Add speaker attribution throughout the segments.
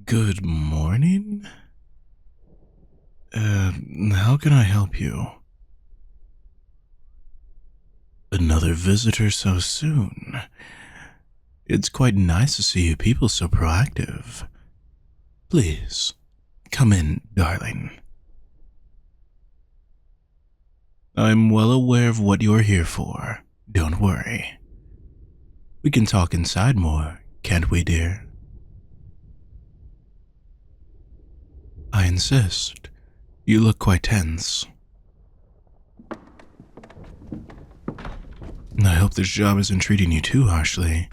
Speaker 1: Good morning? How can I help you? Another visitor so soon. It's quite nice to see you people so proactive. Please, come in, darling. I'm well aware of what you're here for. Don't worry. We can talk inside more, can't we, dear? I insist. You look quite tense. I hope this job isn't treating you too harshly.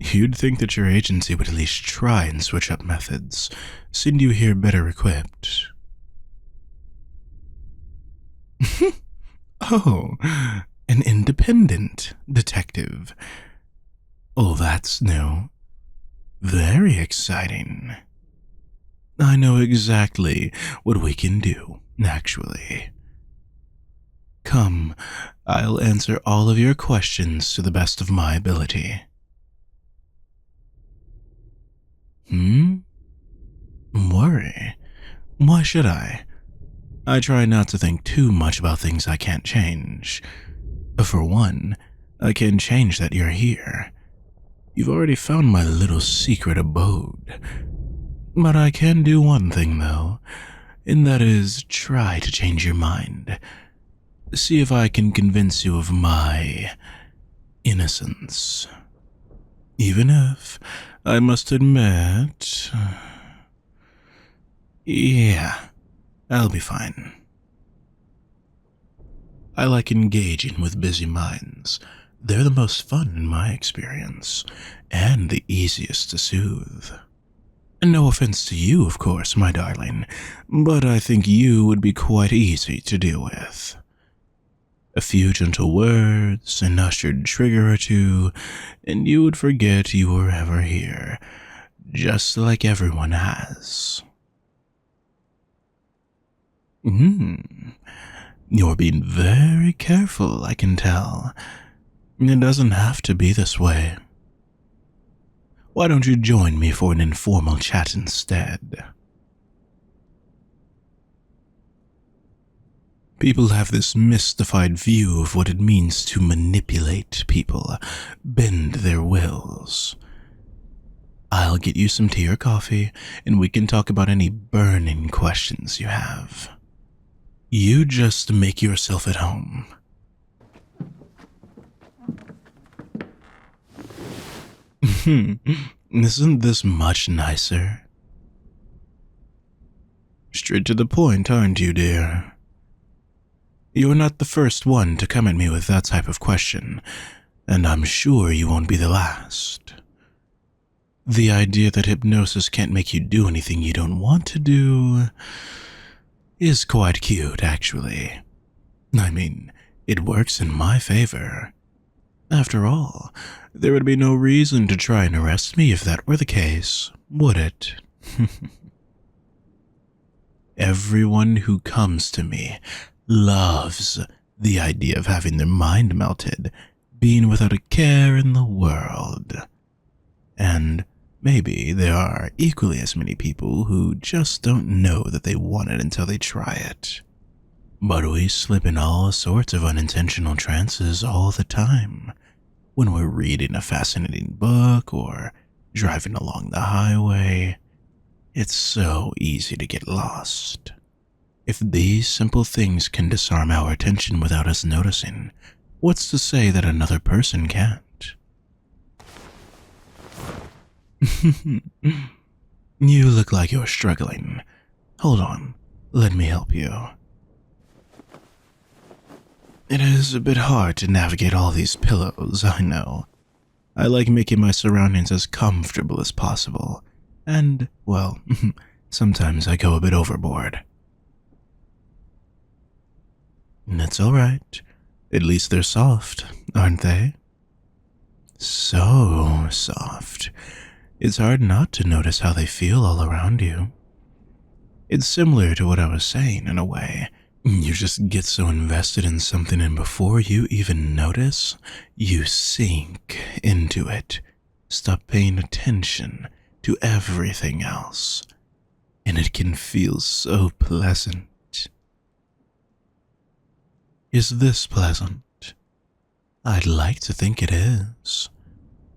Speaker 1: You'd think that your agency would at least try and switch up methods, send you here better equipped. Oh, an independent detective. Oh, that's new. Very exciting. I know exactly what we can do, actually. Come, I'll answer all of your questions to the best of my ability. Worry? Why should I? I try not to think too much about things I can't change. For one, I can change that you're here. You've already found my little secret abode. But I can do one thing, though, and that is try to change your mind. See if I can convince you of my innocence. Even if, I must admit, yeah, I'll be fine. I like engaging with busy minds. They're the most fun in my experience, and the easiest to soothe. No offense to you, of course, my darling, but I think you would be quite easy to deal with. A few gentle words, an ushered trigger or two, and you would forget you were ever here, just like everyone has. You're being very careful, I can tell. It doesn't have to be this way. Why don't you join me for an informal chat instead? People have this mystified view of what it means to manipulate people, bend their wills. I'll get you some tea or coffee, and we can talk about any burning questions you have. You just make yourself at home. Isn't this much nicer? Straight to the point, aren't you, dear? You're not the first one to come at me with that type of question, and I'm sure you won't be the last. The idea that hypnosis can't make you do anything you don't want to do is quite cute, actually. I mean, it works in my favor. After all, there would be no reason to try and arrest me if that were the case, would it? Everyone who comes to me loves the idea of having their mind melted, being without a care in the world. And maybe there are equally as many people who just don't know that they want it until they try it. But we slip in all sorts of unintentional trances all the time. When we're reading a fascinating book or driving along the highway, it's so easy to get lost. If these simple things can disarm our attention without us noticing, what's to say that another person can't? You look like you're struggling. Hold on, let me help you. It is a bit hard to navigate all these pillows, I know. I like making my surroundings as comfortable as possible, and, well, sometimes I go a bit overboard. That's alright. At least they're soft, aren't they? So soft. It's hard not to notice how they feel all around you. It's similar to what I was saying in a way. You just get so invested in something, and before you even notice, you sink into it. Stop paying attention to everything else, and it can feel so pleasant. Is this pleasant? I'd like to think it is.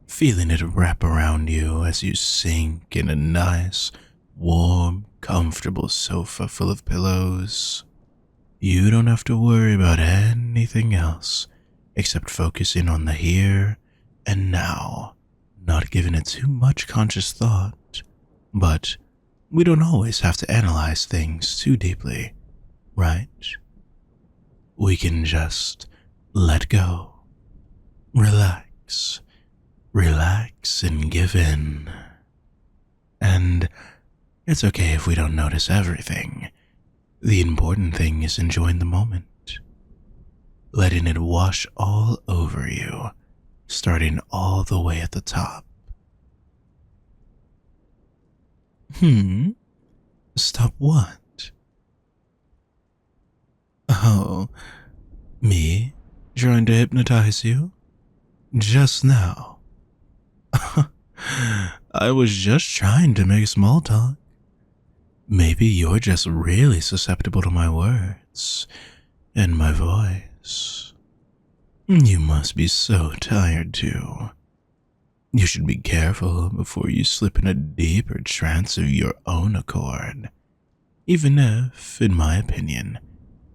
Speaker 1: Feeling it wrap around you as you sink in a nice, warm, comfortable sofa full of pillows. You don't have to worry about anything else except focusing on the here and now, not giving it too much conscious thought. But we don't always have to analyze things too deeply, right? We can just let go, relax and give in. And it's okay if we don't notice everything. The important thing is enjoying the moment, letting it wash all over you, starting all the way at the top. Stop what? Oh, me trying to hypnotize you? Just now. I was just trying to make small talk. Maybe you're just really susceptible to my words and my voice. You must be so tired too. You should be careful before you slip in a deeper trance of your own accord, even if, in my opinion,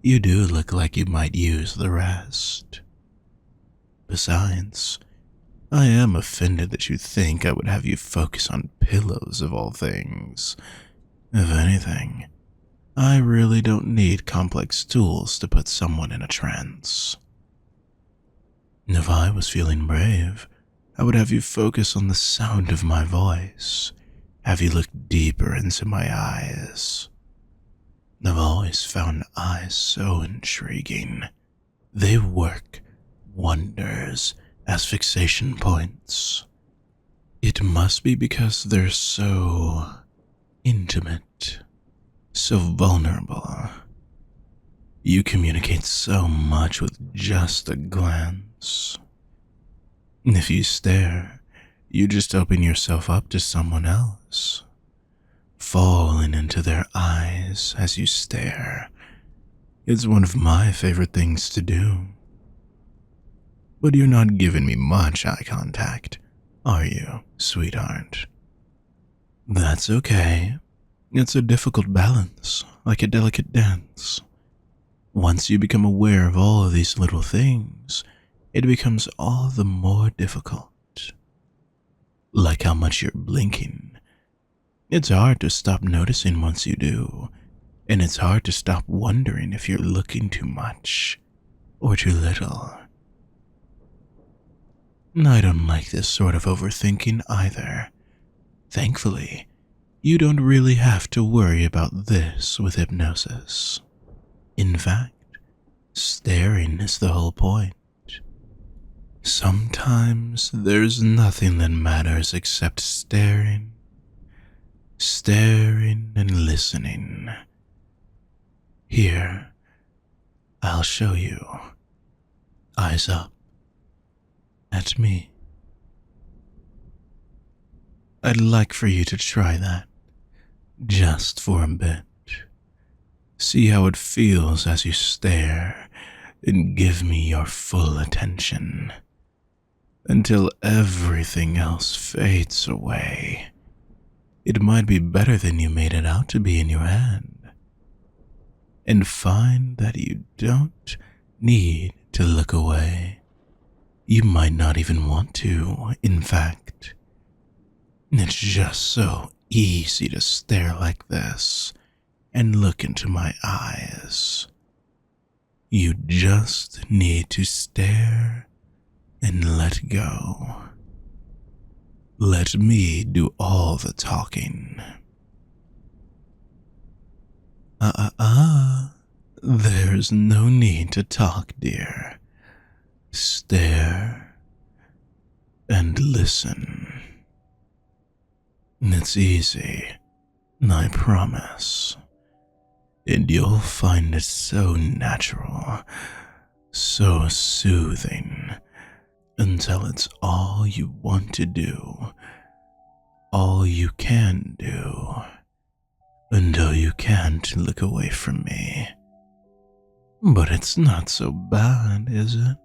Speaker 1: you do look like you might use the rest. Besides, I am offended that you think I would have you focus on pillows of all things. If anything, I really don't need complex tools to put someone in a trance. If I was feeling brave, I would have you focus on the sound of my voice, have you look deeper into my eyes. I've always found eyes so intriguing. They work wonders as fixation points. It must be because they're so intimate, so vulnerable. You communicate so much with just a glance. If you stare, you just open yourself up to someone else, falling into their eyes as you stare. It's one of my favorite things to do. But you're not giving me much eye contact, are you, sweetheart? That's okay. It's a difficult balance, like a delicate dance. Once you become aware of all of these little things, it becomes all the more difficult. Like how much you're blinking. It's hard to stop noticing once you do, and it's hard to stop wondering if you're looking too much or too little. I don't like this sort of overthinking either. Thankfully, you don't really have to worry about this with hypnosis. In fact, staring is the whole point. Sometimes there's nothing that matters except staring and listening. Here, I'll show you. Eyes up. At me. I'd like for you to try that, just for a bit. See how it feels as you stare and give me your full attention, until everything else fades away. It might be better than you made it out to be in your head, and find that you don't need to look away. You might not even want to, in fact. It's just so easy to stare like this and look into my eyes. You just need to stare and let go. Let me do all the talking. There's no need to talk, dear. Stare and listen. It's easy, I promise. And you'll find it so natural, so soothing, until it's all you want to do, all you can do until you can't look away from me. But it's not so bad, is it?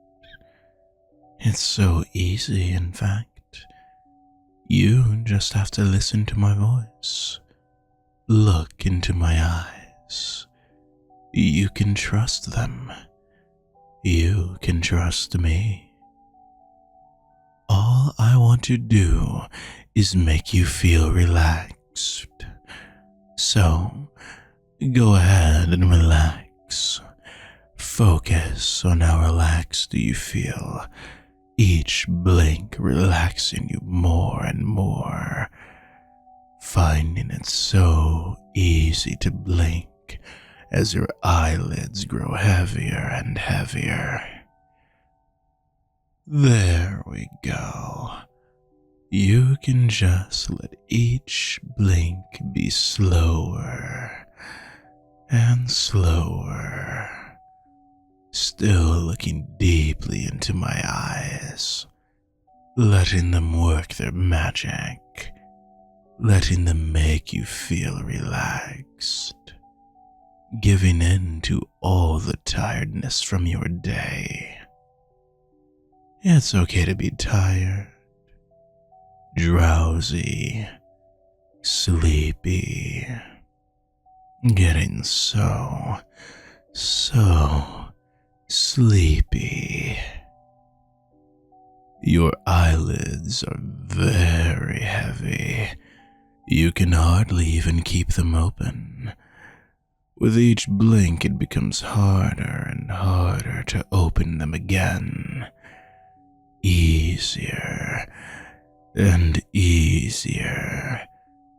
Speaker 1: It's so easy, in fact. You just have to listen to my voice. Look into my eyes. You can trust them. You can trust me. All I want to do is make you feel relaxed. So, go ahead and relax. Focus on how relaxed you feel. Each blink relaxing you more and more. Finding it so easy to blink as your eyelids grow heavier and heavier. There we go. You can just let each blink be slower and slower. Still looking deeply into my eyes, letting them work their magic, letting them make you feel relaxed, giving in to all the tiredness from your day. It's okay to be tired, drowsy, sleepy, getting so sleepy. Your eyelids are very heavy. You can hardly even keep them open. With each blink, it becomes harder and harder to open them again. Easier and easier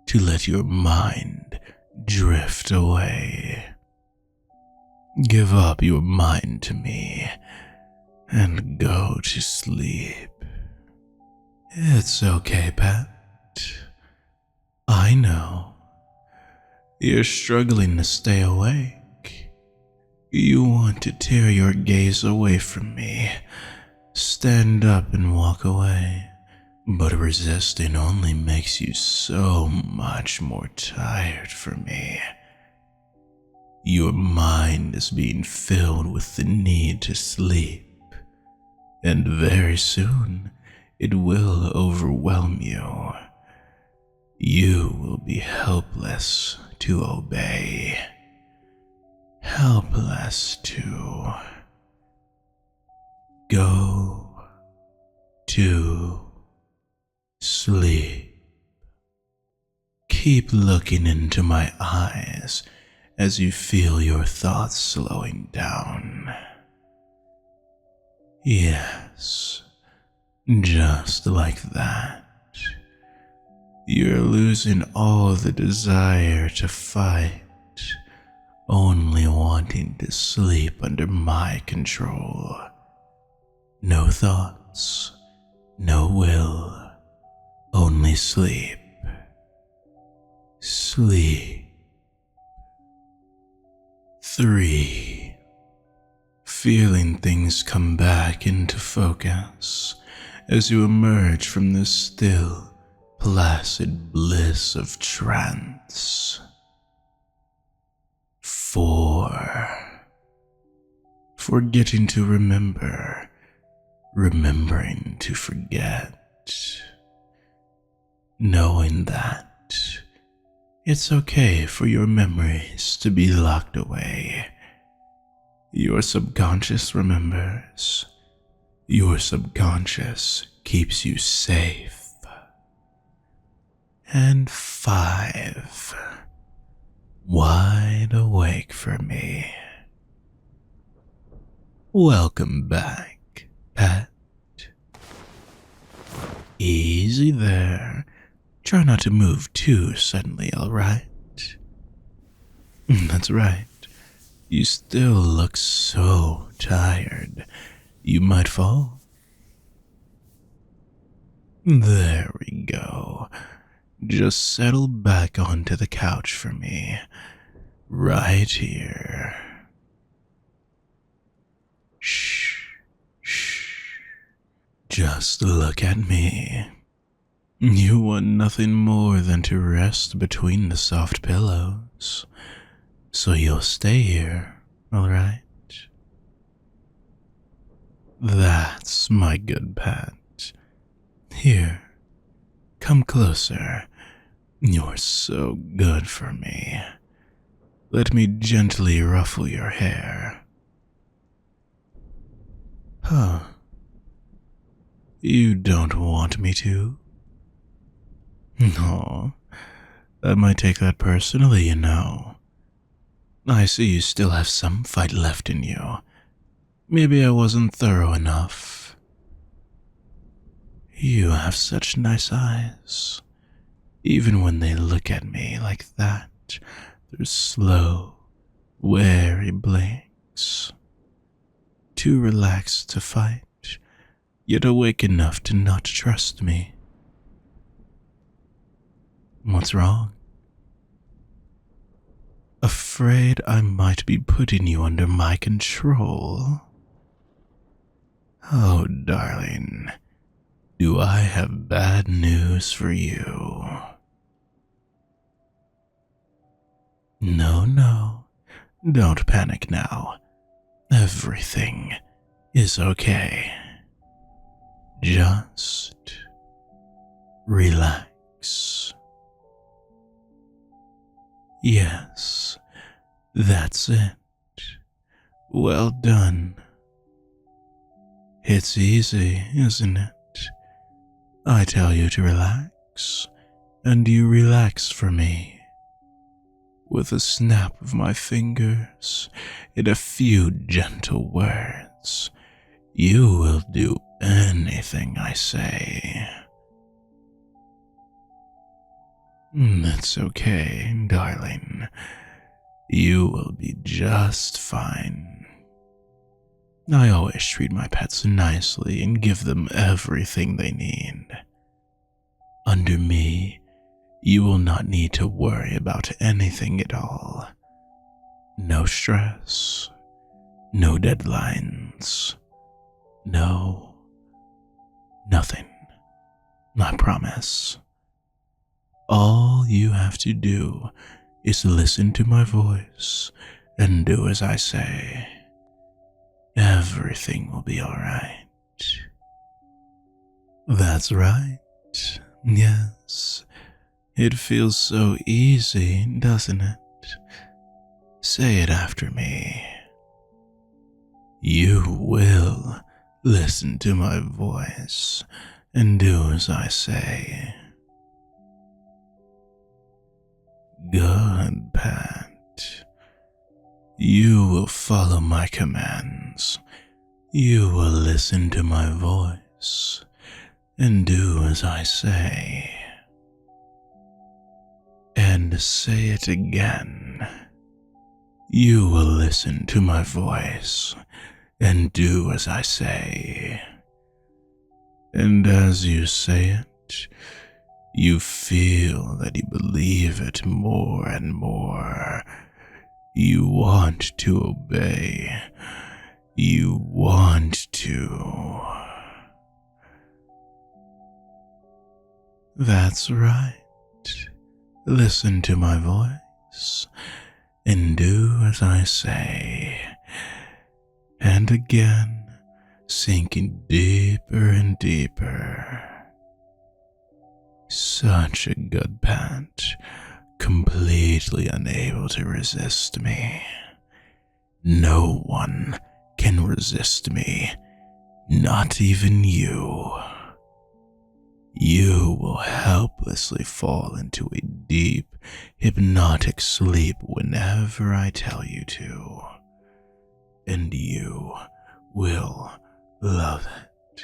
Speaker 1: to let your mind drift away. Give up your mind to me and go to sleep. It's okay, pet. I know. You're struggling to stay awake. You want to tear your gaze away from me, stand up and walk away, but resisting only makes you so much more tired for me. Your mind is being filled with the need to sleep, and very soon it will overwhelm you. You will be helpless to obey, helpless to go to sleep. Keep looking into my eyes as you feel your thoughts slowing down. Yes, just like that. You're losing all the desire to fight, only wanting to sleep under my control. No thoughts, no will, only sleep. Sleep. 3. Feeling things come back into focus as you emerge from this still, placid bliss of trance. 4. Forgetting to remember, remembering to forget. Knowing that it's okay for your memories to be locked away. Your subconscious remembers. Your subconscious keeps you safe. And 5. Wide awake for me. Welcome back, pet. Easy there. Try not to move too suddenly, alright? That's right. You still look so tired. You might fall. There we go. Just settle back onto the couch for me. Right here. Shh. Just look at me. You want nothing more than to rest between the soft pillows, so you'll stay here, alright? That's my good pet. Here, come closer. You're so good for me. Let me gently ruffle your hair. Huh. You don't want me to? No, I might take that personally, you know. I see you still have some fight left in you. Maybe I wasn't thorough enough. You have such nice eyes. Even when they look at me like that, they're slow, wary blinks. Too relaxed to fight, yet awake enough to not trust me. What's wrong? Afraid I might be putting you under my control? Oh, darling, do I have bad news for you? No, don't panic now. Everything is okay. Just relax. Yes, that's it. Well done. It's easy, isn't it? I tell you to relax, and you relax for me. With a snap of my fingers, in a few gentle words, you will do anything I say. It's okay, darling. You will be just fine. I always treat my pets nicely and give them everything they need. Under me, you will not need to worry about anything at all. No stress, no deadlines, nothing. I promise. All you have to do is listen to my voice and do as I say. Everything will be alright. That's right. Yes. It feels so easy, doesn't it? Say it after me. You will listen to my voice and do as I say. Good, pet. You will follow my commands. You will listen to my voice and do as I say. And say it again. You will listen to my voice and do as I say. And as you say it, you feel that you believe it more and more. You want to obey. You want to. That's right. Listen to my voice and do as I say. And again, sinking deeper and deeper. Such a good pet, completely unable to resist me. No one can resist me, not even you. You will helplessly fall into a deep, hypnotic sleep whenever I tell you to. And you will love it.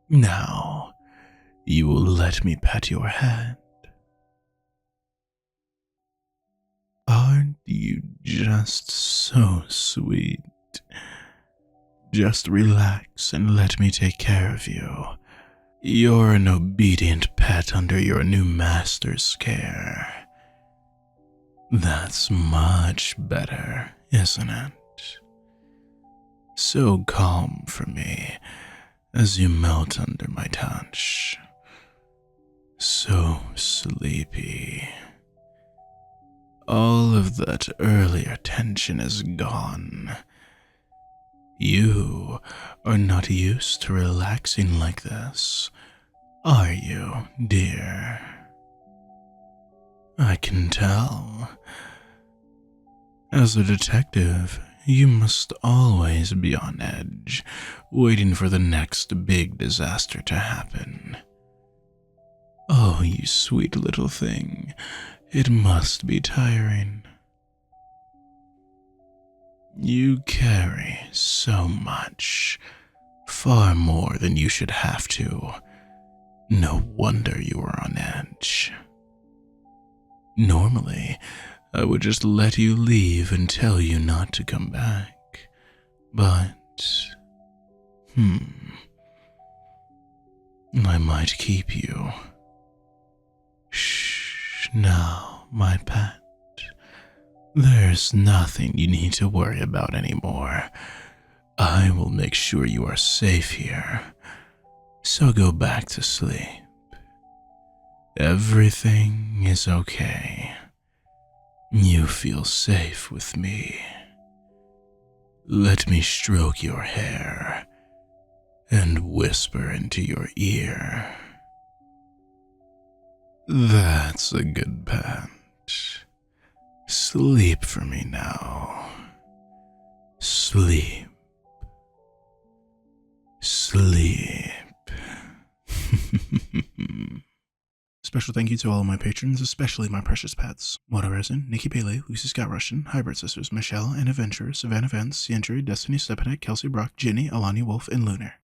Speaker 1: Now, you will let me pet your head. Aren't you just so sweet? Just relax and let me take care of you. You're an obedient pet under your new master's care. That's much better, isn't it? So calm for me as you melt under my touch. so sleepy. All of that earlier tension is gone. You are not used to relaxing like this, are you, dear? I can tell. As a detective, you must always be on edge, waiting for the next big disaster to happen. Oh, you sweet little thing. It must be tiring. You carry so much, far more than you should have to. No wonder you are on edge. Normally, I would just let you leave and tell you not to come back. But, I might keep you. Shh, now, my pet. There's nothing you need to worry about anymore. I will make sure you are safe here. So go back to sleep. Everything is okay. You feel safe with me. Let me stroke your hair and whisper into your ear. That's a good pet. Sleep for me now. Sleep. Sleep. Special thank you to all of my patrons, especially my precious pets. Water Resin, Nikki Pele, Lucy Scott Russian, Hybrid Sisters, Michelle, and Adventurer, Savannah Vance, Sientry, Destiny Stepanek, Kelsey Brock, Ginny, Alani Wolf, and Lunar.